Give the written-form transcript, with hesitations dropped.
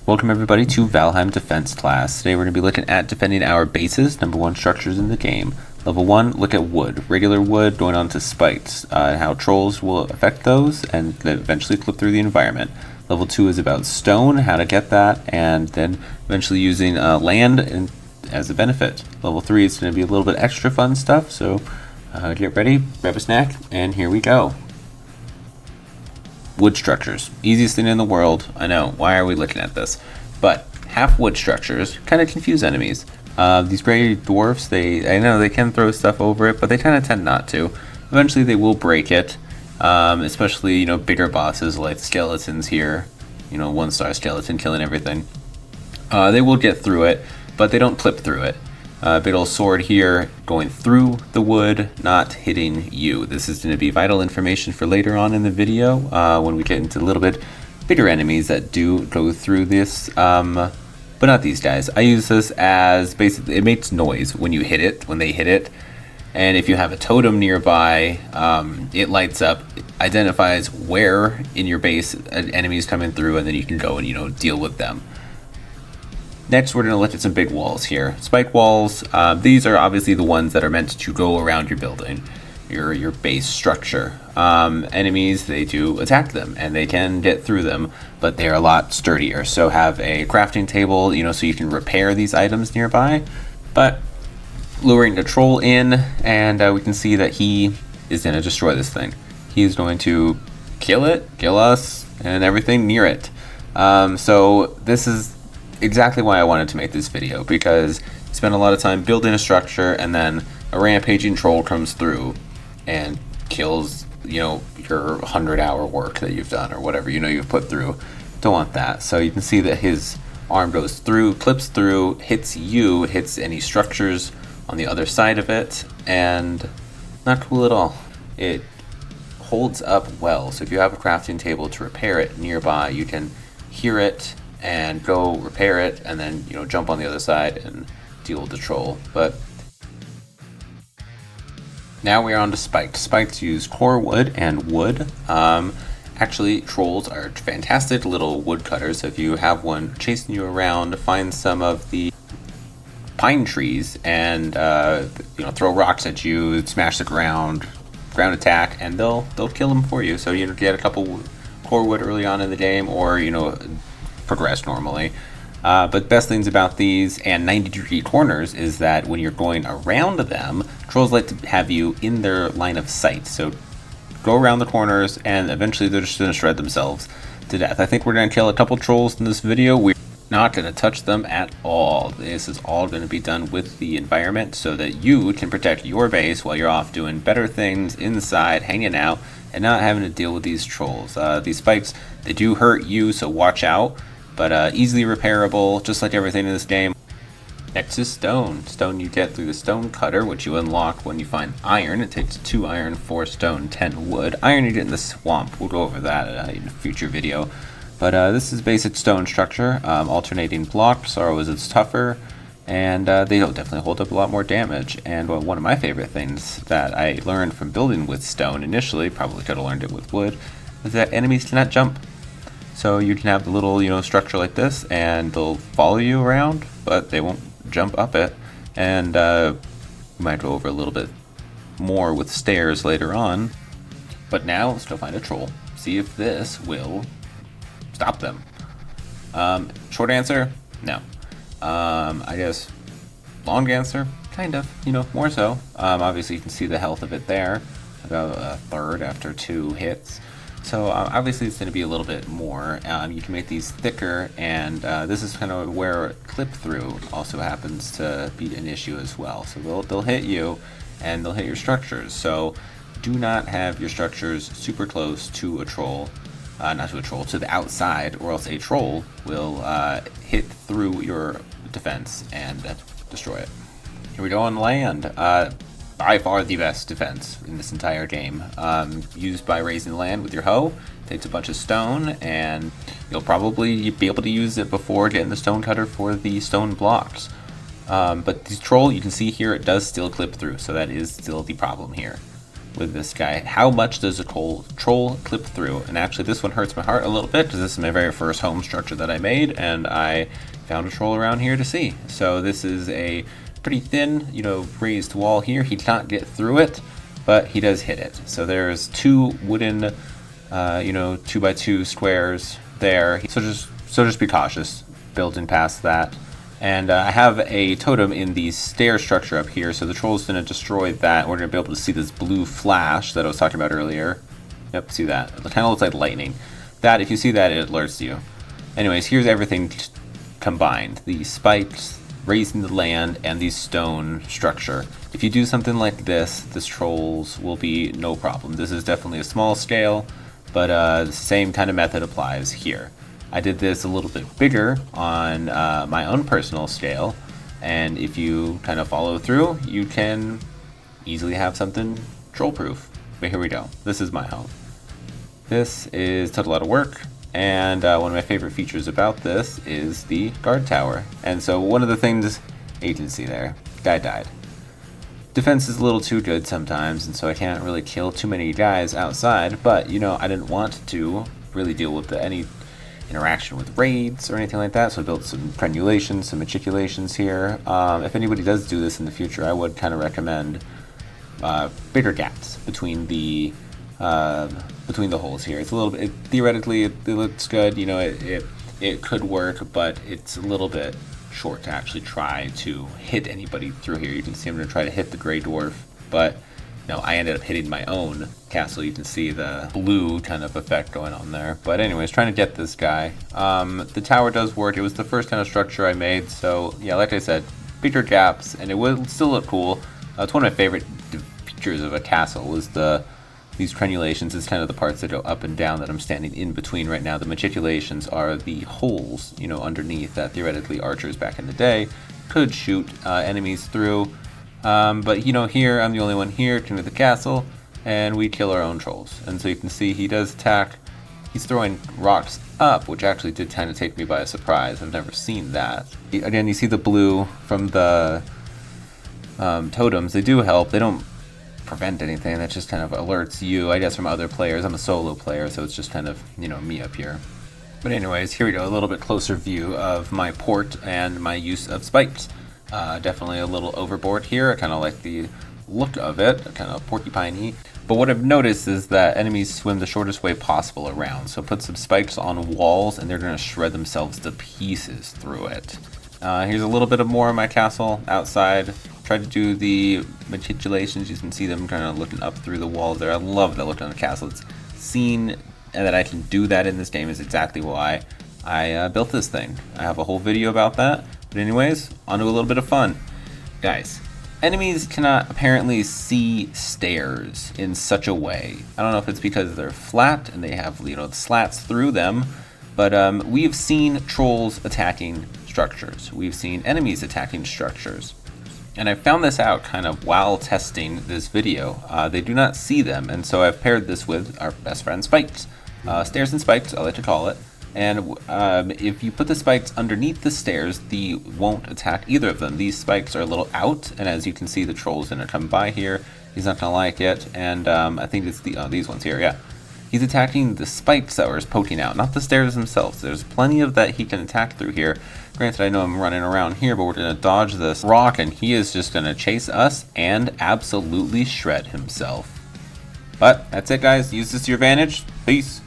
Welcome everybody to Valheim Defense class. Today we're going to be looking at defending our bases, number 1 structures in the game. Level 1, look at wood. Regular wood going on to spikes, how trolls will affect those and then eventually clip through the environment. Level 2 is about stone, how to get that, and then eventually using land as a benefit. Level 3 is going to be a little bit extra fun stuff, so get ready, grab a snack, and here we go. Wood structures. Easiest thing in the world. I know, why are we looking at this? But half wood structures kind of confuse enemies. These gray dwarfs, I know they can throw stuff over it, but they kind of tend not to. Eventually they will break it, especially, bigger bosses like skeletons here. 1-star skeleton killing everything. They will get through it, but they don't clip through it. Big old sword here going through the wood, not hitting you. This is going to be vital information for later on in the video when we get into a little bit bigger enemies that do go through this, but not these guys. I use this as basically, it makes noise when you hit it, when they hit it, and if you have a totem nearby, it lights up, identifies where in your base an enemy is coming through, and then you can go and deal with them. Next, we're going to look at some big walls here. Spike walls, these are obviously the ones that are meant to go around your building, your base structure. Enemies, they do attack them, and they can get through them, but they're a lot sturdier. So have a crafting table, so you can repair these items nearby. But luring the troll in, and we can see that he is going to destroy this thing. He is going to kill it, kill us, and everything near it. So this is exactly why I wanted to make this video, because you spend a lot of time building a structure and then a rampaging troll comes through and kills your 100-hour work that you've done or whatever you've put through. Don't want that. So you can see that his arm goes through, clips through, hits you, hits any structures on the other side of it, and not cool at all. It holds up well, so if you have a crafting table to repair it nearby, you can hear it and go repair it, and then jump on the other side and deal with the troll. But now we're on to spikes. Spikes use core wood and wood. Actually, trolls are fantastic little wood cutters. So if you have one chasing you around, find some of the pine trees and throw rocks at you, smash the ground attack, and they'll kill them for you. So get a couple core wood early on in the game, or progress normally. But best things about these and 90-degree corners is that when you're going around them, trolls like to have you in their line of sight. So go around the corners and eventually they're just going to shred themselves to death. I think we're going to kill a couple trolls in this video. We're not going to touch them at all. This is all going to be done with the environment so that you can protect your base while you're off doing better things inside, hanging out, and not having to deal with these trolls. These spikes, they do hurt you, so watch out. But easily repairable, just like everything in this game. Next is stone. Stone you get through the stone cutter, which you unlock when you find iron. It takes 2 iron, 4 stone, 10 wood. Iron you get in the swamp. We'll go over that in a future video. But this is basic stone structure. Alternating blocks are always it's tougher, and they'll definitely hold up a lot more damage. And one of my favorite things that I learned from building with stone initially, probably could have learned it with wood, is that enemies cannot jump. So you can have the little, structure like this, and they'll follow you around, but they won't jump up it. And we might go over a little bit more with stairs later on. But now let's go find a troll. See if this will stop them. Short answer, no. I guess long answer, kind of, more so. Obviously you can see the health of it there, about a third after 2 hits. So obviously it's going to be a little bit more. You can make these thicker, and this is kind of where clip through also happens to be an issue as well. So they'll hit you, and they'll hit your structures. So do not have your structures super close to a troll, not to a troll, to the outside, or else a troll will hit through your defense and destroy it. Here we go on land. By far the best defense in this entire game. Used by raising land with your hoe. Takes a bunch of stone, and you'll probably be able to use it before getting the stone cutter for the stone blocks. But this troll, you can see here, it does still clip through, so that is still the problem here. with this guy. How much does a troll clip through? And actually this one hurts my heart a little bit because this is my very first home structure that I made, and I found a troll around here to see. So this is a pretty thin, raised wall here. He cannot get through it, but he does hit it. So there's 2 wooden, 2x2 squares there. So just be cautious building past that. And I have a totem in the stair structure up here, so the troll's going to destroy that. We're going to be able to see this blue flash that I was talking about earlier. Yep, see that? It kind of looks like lightning. That, if you see that, it alerts you. Anyways, here's everything combined. The spikes, raising the land, and the stone structure. If you do something like this trolls will be no problem. This is definitely a small scale, but the same kind of method applies here. I did this a little bit bigger on my own personal scale, and if you kind of follow through, you can easily have something troll-proof. But here we go. This is my home. This took a lot of work, and one of my favorite features about this is the guard tower. And so one of the things, agency there, guy died. Defense is a little too good sometimes, and so I can't really kill too many guys outside, but I didn't want to really deal with any interaction with raids or anything like that, so I built some crenulations, some matriculations here. If anybody does do this in the future, I would kind of recommend bigger gaps between the holes here. It's a little bit, theoretically it looks good, it could work, but it's a little bit short to actually try to hit anybody through here. You can see I'm going to try to hit the gray dwarf, but no, I ended up hitting my own castle. You can see the blue kind of effect going on there. But anyways, trying to get this guy. The tower does work. It was the first kind of structure I made. So yeah, like I said, bigger gaps, and it will still look cool. It's one of my favorite features of a castle is these crenulations. Is kind of the parts that go up and down that I'm standing in between right now. The matriculations are the holes, underneath that theoretically archers back in the day could shoot enemies through. But here I'm the only one here to the castle, and we kill our own trolls. And so you can see he does attack. He's throwing rocks up, which actually did kind of take me by surprise. I've never seen that. Again, you see the blue from the totems. They do help. They don't prevent anything. That just kind of alerts you, I guess, from other players. I'm a solo player, so it's just kind of, me up here. But anyways, here we go. A little bit closer view of my port and my use of spikes. Definitely a little overboard here. I kind of like the look of it, kind of porcupine-y. But what I've noticed is that enemies swim the shortest way possible around. So put some spikes on walls and they're going to shred themselves to pieces through it. Here's a little bit of more of my castle outside. Try to do the matriculations. You can see them kind of looking up through the walls there. I love that look on the castle. It's seen, and that I can do that in this game is exactly why I built this thing. I have a whole video about that. But anyways, on to a little bit of fun. Guys, enemies cannot apparently see stairs in such a way. I don't know if it's because they're flat and they have, slats through them, but we've seen trolls attacking structures. We've seen enemies attacking structures. And I found this out kind of while testing this video. They do not see them, and so I've paired this with our best friend Spikes. Stairs and Spikes, I like to call it. And if you put the spikes underneath the stairs, they won't attack either of them. These spikes are a little out, and as you can see, the troll's gonna come by here. He's not gonna like it, and I think it's these ones here, yeah. He's attacking the spikes that were poking out, not the stairs themselves. There's plenty of that he can attack through here. Granted, I know I'm running around here, but we're gonna dodge this rock, and he is just gonna chase us and absolutely shred himself. But that's it, guys. Use this to your advantage. Peace.